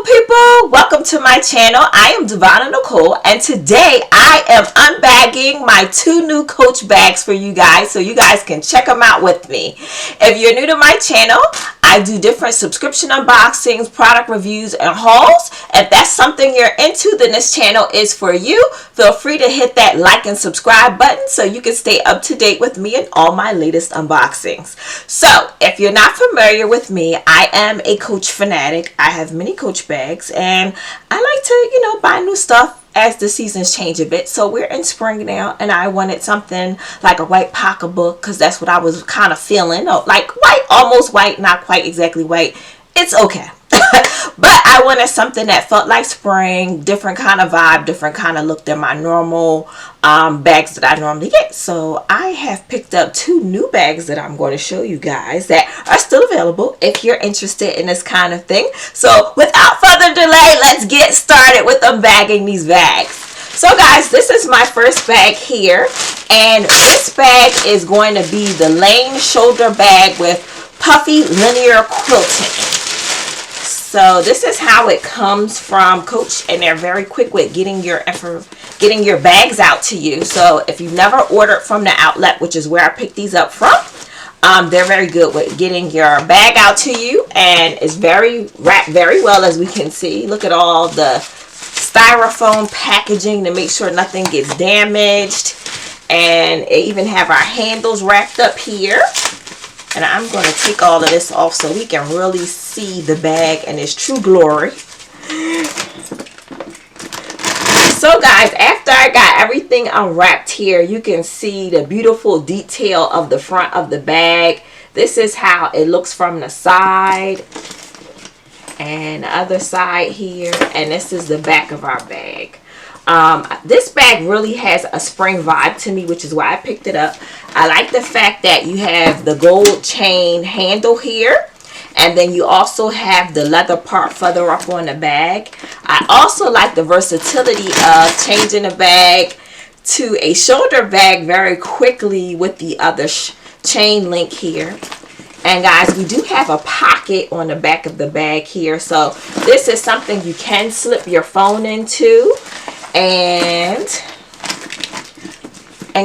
people, welcome to my channel. I am Devonna Nicole, and today I am unbagging my two new Coach bags for you guys so you guys can check them out with me. If you're new to my channel, I do different subscription unboxings, product reviews, and hauls. If that's something you're into, then this channel is for you. Feel free to hit that like and subscribe button so you can stay up to date with me and all my latest unboxings. So if you're not familiar with me, I am a Coach fanatic. I have many Coach bags, and I like to, buy new stuff as the seasons change a bit. So we're in spring now, and I wanted something like a white pocketbook because that's what I was kind of feeling. Oh, like white, almost white, not quite exactly white. It's okay. But I wanted something that felt like spring, different kind of vibe, different kind of look than my normal bags that I normally get. So I have picked up two new bags that I'm going to show you guys that are still available if you're interested in this kind of thing. So without further delay, let's get started with unbagging these bags. So guys, this is my first bag here, and this bag is going to be the Lane shoulder bag with puffy linear quilting. So this is how it comes from Coach, and they're very quick with getting your bags out to you. So if you've never ordered from the outlet, which is where I picked these up from, they're very good with getting your bag out to you, and it's wrapped very well, as we can see. Look at all the styrofoam packaging to make sure nothing gets damaged, and it even have our handles wrapped up here. And I'm going to take all of this off so we can really see the bag in its true glory. So guys, after I got everything unwrapped here, you can see the beautiful detail of the front of the bag. This is how it looks from the side and the other side here. And this is the back of our bag. This bag really has a spring vibe to me, which is why I picked it up. I like the fact that you have the gold chain handle here, and then you also have the leather part further up on the bag. I also like the versatility of changing the bag to a shoulder bag very quickly with the other chain link here. And guys, we do have a pocket on the back of the bag here, so this is something you can slip your phone into. And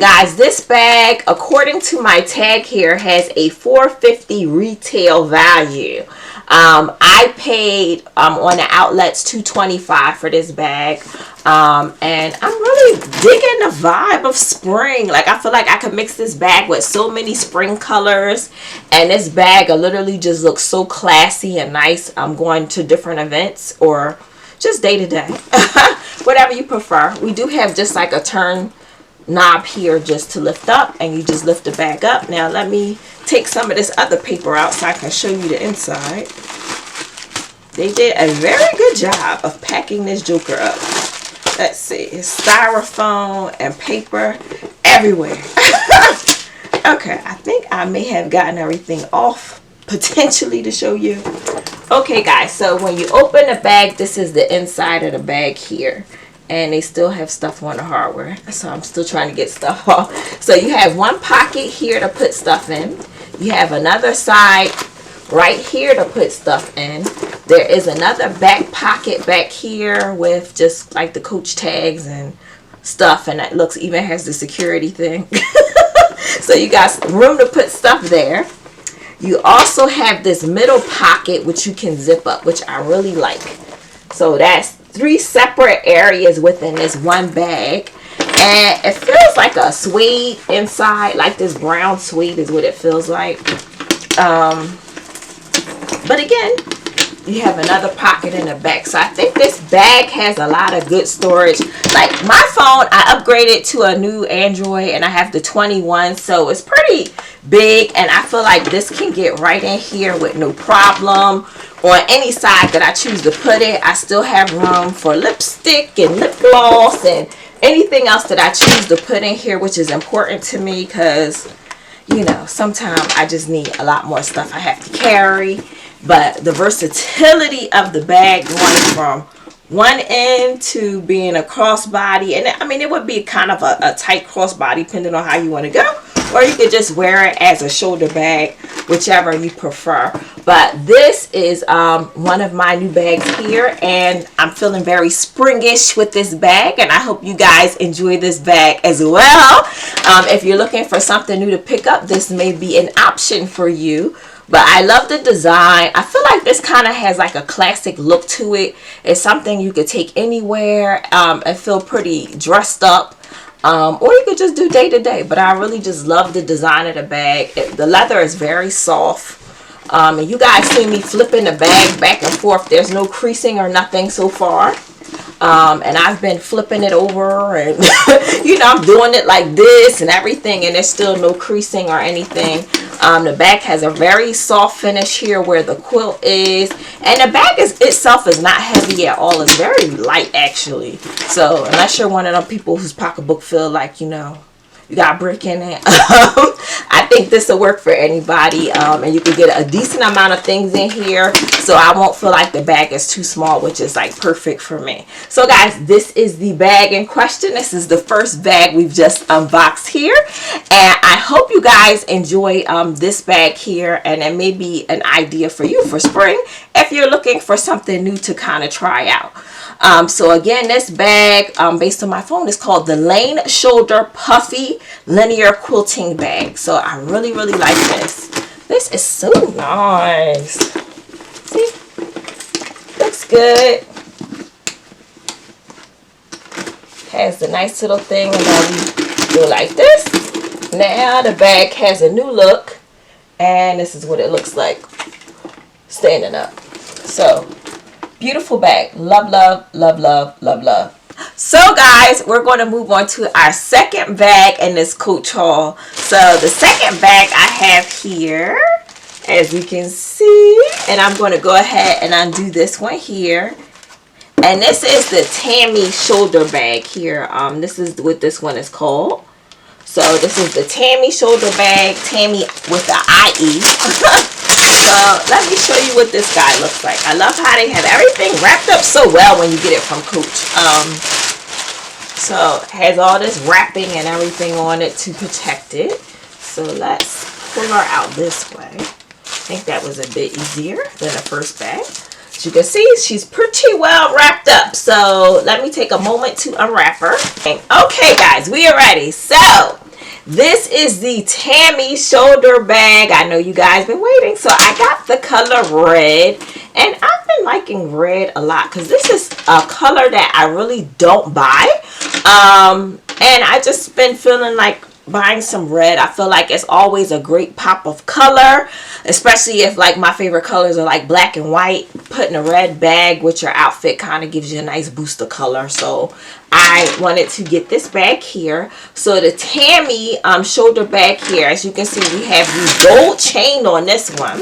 guys, this bag, according to my tag here, has a $4.50 retail value. I paid on the outlets $2.25 for this bag, and I'm really digging the vibe of spring. Like, I feel like I could mix this bag with so many spring colors, and this bag literally just looks so classy and nice. I'm going to different events or just day to day, whatever you prefer. We do have just like a turn knob here just to lift up, and you just lift the bag up. Now let me take some of this other paper out so I can show you the inside. They did a very good job of packing this joker up. Let's see, it's styrofoam and paper everywhere. Okay, I think I may have gotten everything off potentially to show you. Okay guys, so when you open the bag, this is the inside of the bag here, and they still have stuff on the hardware, so I'm still trying to get stuff off. So you have one pocket here to put stuff in. You have another side right here to put stuff in. There is another back pocket back here with just like the Coach tags and stuff, and that looks even has the security thing. So you got room to put stuff there. You also have this middle pocket which you can zip up, which I really like. So that's 3 separate areas within this one bag, and it feels like a suede inside, like this brown suede is what it feels like. But again, you have another pocket in the back. So I think this bag has a lot of good storage. Like my phone, I upgraded to a new Android, and I have the 21, so it's pretty big, and I feel like this can get right in here with no problem. On any side that I choose to put it, I still have room for lipstick and lip gloss and anything else that I choose to put in here, which is important to me because, sometimes I just need a lot more stuff I have to carry. But the versatility of the bag going from one end to being a crossbody, and I mean, it would be kind of a tight crossbody depending on how you want to go, or you could just wear it as a shoulder bag, whichever you prefer. But this is one of my new bags here, and I'm feeling very springish with this bag, and I hope you guys enjoy this bag as well. If you're looking for something new to pick up, this may be an option for you. But I love the design. I feel like this kind of has like a classic look to it. It's something you could take anywhere and feel pretty dressed up. Or you could just do day to day. But I really just love the design of the bag. The leather is very soft. And you guys see me flipping the bag back and forth. There's no creasing or nothing so far. And I've been flipping it over, and you know, I'm doing it like this and everything, and there's still no creasing or anything. The bag has a very soft finish here where the quilt is, and the bag itself is not heavy at all. It's very light actually. So unless you're one of them people whose pocketbook feel like, you know, you got brick in it, I think this will work for anybody, and you can get a decent amount of things in here, so I won't feel like the bag is too small, which is like perfect for me. So guys, this is the bag in question. This is the first bag we've just unboxed here, and I hope you guys enjoy this bag here, and it may be an idea for you for spring if you're looking for something new to kind of try out. So again, this bag, based on my phone, is called the Lane Shoulder Puffy Linear Quilting Bag. So I really like this. This is so nice. See? Looks good. Has the nice little thing, and then we go like this. Now the bag has a new look, and this is what it looks like standing up. So beautiful bag. Love, love, love, love, love, love. So guys, we're going to move on to our second bag in this coach haul. So the second bag I have here, as you can see, and I'm going to go ahead and undo this one here. And this is the Tammie shoulder bag here. This is what this one is called. So this is the Tammie shoulder bag, Tammie with the IE. So let me show you what this guy looks like. I love how they have everything wrapped up so well when you get it from Coach. So it has all this wrapping and everything on it to protect it. So let's pull her out this way. I think that was a bit easier than the first bag. As you can see, she's pretty well wrapped up. So let me take a moment to unwrap her. Okay guys, we are ready. So this is the Tammie shoulder bag. I know you guys been waiting. So I got the color red, and I've been liking red a lot because this is a color that I really don't buy. And I just been feeling like buying some red. I feel like it's always a great pop of color, especially if like my favorite colors are like black and white. Putting a red bag with your outfit kind of gives you a nice boost of color. So I wanted to get this bag here. So the Tammie shoulder bag here, as you can see, we have the gold chain on this one,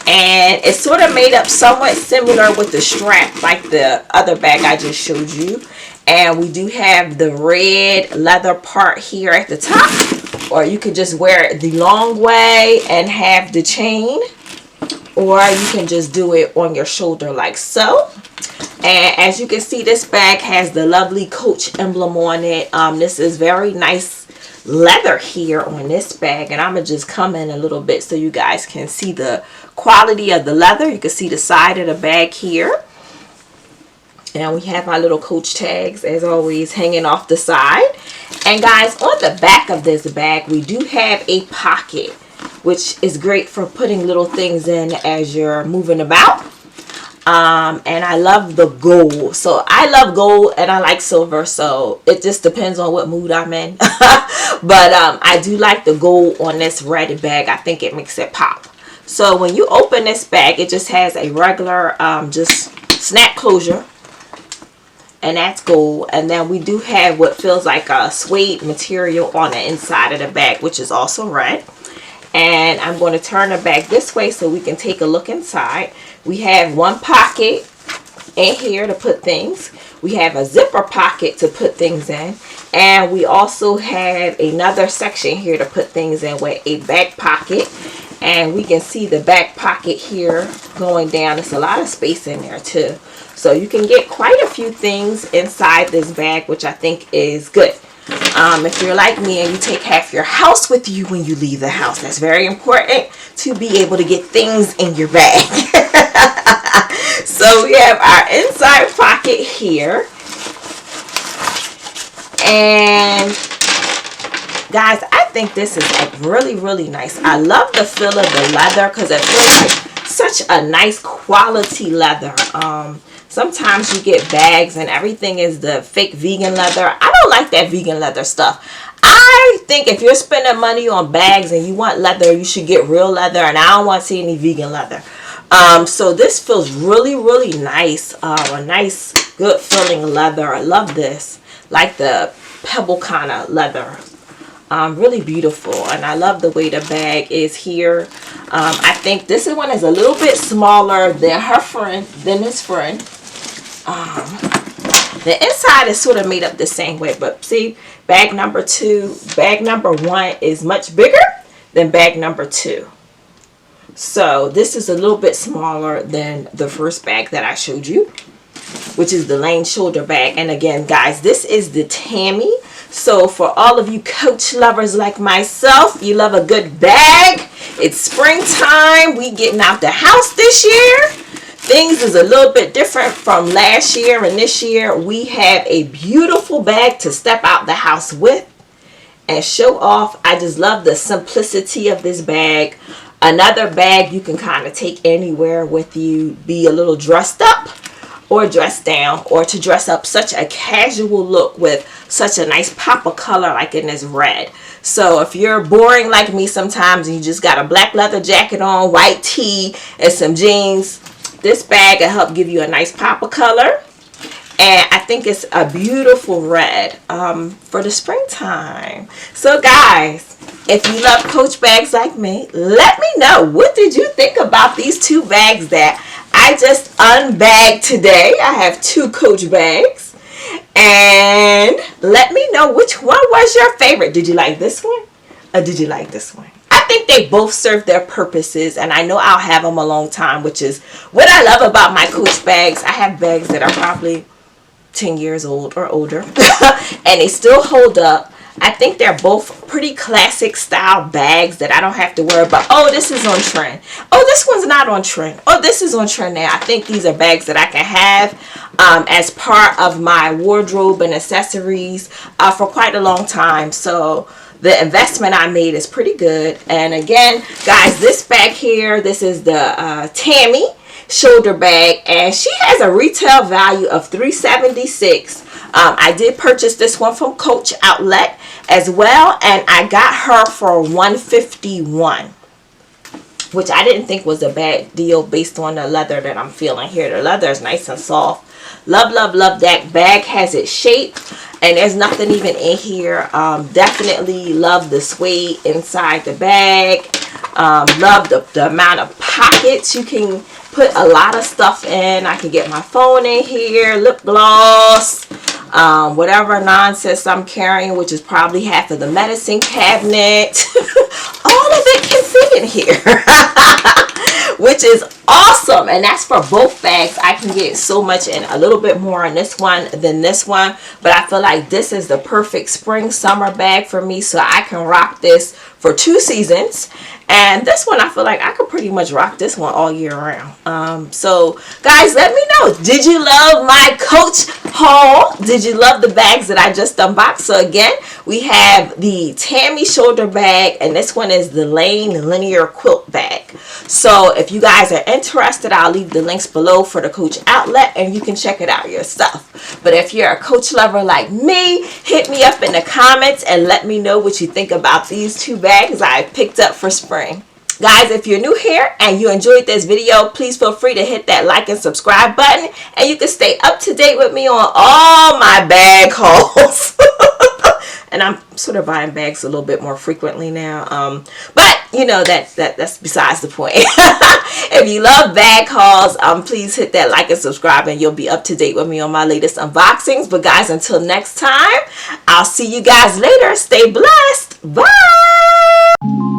and it's sort of made up somewhat similar with the strap like the other bag I just showed you. And we do have the red leather part here at the top, or you could just wear it the long way and have the chain, or you can just do it on your shoulder like so. And as you can see, this bag has the lovely Coach emblem on it. This is very nice leather here on this bag, and I'm gonna just come in a little bit so you guys can see the quality of the leather. You can see the side of the bag here. And we have our little Coach tags, as always, hanging off the side. And guys, on the back of this bag, we do have a pocket, which is great for putting little things in as you're moving about. And I love the gold. So I love gold and I like silver, so it just depends on what mood I'm in. But I do like the gold on this red bag. I think it makes it pop. So when you open this bag, it just has a regular just snap closure. And that's gold. And then we do have what feels like a suede material on the inside of the bag, which is also red. And I'm going to turn the bag this way so we can take a look inside. We have one pocket in here to put things. We have a zipper pocket to put things in. And we also have another section here to put things in with a back pocket. And we can see the back pocket here going down. There's a lot of space in there too. So you can get quite a few things inside this bag, which I think is good. If you're like me and you take half your house with you when you leave the house, that's very important to be able to get things in your bag. So we have our inside pocket here. And guys, I think this is like really nice. I love the feel of the leather because it feels like such a nice quality leather. Sometimes you get bags and everything is the fake vegan leather. I don't like that vegan leather stuff. I think if you're spending money on bags and you want leather, you should get real leather, and I don't want to see any vegan leather. So this feels really nice. A nice, good feeling leather. I love this. Like the pebble kind of leather. Really beautiful, and I love the way the bag is here. I think this one is a little bit smaller than his friend. The inside is sort of made up the same way, but see, bag number 1 is much bigger than bag number 2. So this is a little bit smaller than the first bag that I showed you, which is the Lane shoulder bag. And again, guys, this is the Tammie. So for all of you Coach lovers like myself, you love a good bag. It's springtime. We getting out the house this year. Things is a little bit different from last year, and this year we have a beautiful bag to step out the house with and show off. I just love the simplicity of this bag. Another bag you can kind of take anywhere with you, be a little dressed up or dressed down, or to dress up such a casual look with such a nice pop of color like in this red. So if you're boring like me sometimes and you just got a black leather jacket on, white tee, and some jeans, this bag will help give you a nice pop of color. And I think it's a beautiful red for the springtime. So guys, if you love Coach bags like me, let me know, what did you think about these 2 bags that I just unbagged today? I have 2 Coach bags. And let me know which one was your favorite. Did you like this one or did you like this one? I think they both serve their purposes, and I know I'll have them a long time, which is what I love about my Coach bags. I have bags that are probably 10 years old or older and they still hold up. I think they're both pretty classic style bags that I don't have to worry about, oh, this is on trend, oh, this one's not on trend, oh, this is on trend now. I think these are bags that I can have as part of my wardrobe and accessories for quite a long time. So the investment I made is pretty good. And again, guys, this bag here, this is the Tammie shoulder bag, and she has a retail value of $376. I did purchase this one from Coach Outlet as well, and I got her for $151, which I didn't think was a bad deal based on the leather that I'm feeling here. The leather is nice and soft. Love that bag. Has its shape, and there's nothing even in here. Definitely love the suede inside the bag. Love the amount of pockets you can put a lot of stuff in. I can get my phone in here, lip gloss, whatever nonsense I'm carrying, which is probably half of the medicine cabinet. All of it can fit in here, which is awesome. And that's for both bags. I can get so much in, a little bit more on this one than this one, but I feel like this is the perfect spring summer bag for me, so I can rock this for 2 seasons. And this one, I feel like I could pretty much rock this one all year round. So guys, let me know, did you love my Coach haul? Did you love the bags that I just unboxed? So again, we have the Tammie shoulder bag, and this one is the Lane linear quilt bag. So if you guys are interested, I'll leave the links below for the Coach Outlet, and you can check it out yourself. But if you're a Coach lover like me, hit me up in the comments and let me know what you think about these 2 bags I picked up for spring. Guys, if you're new here and you enjoyed this video, please feel free to hit that like and subscribe button, and you can stay up to date with me on all my bag hauls. And I'm sort of buying bags a little bit more frequently now, but you know, that's besides the point. If you love bag hauls, please hit that like and subscribe, and you'll be up to date with me on my latest unboxings. But guys, until next time, I'll see you guys later. Stay blessed. Bye.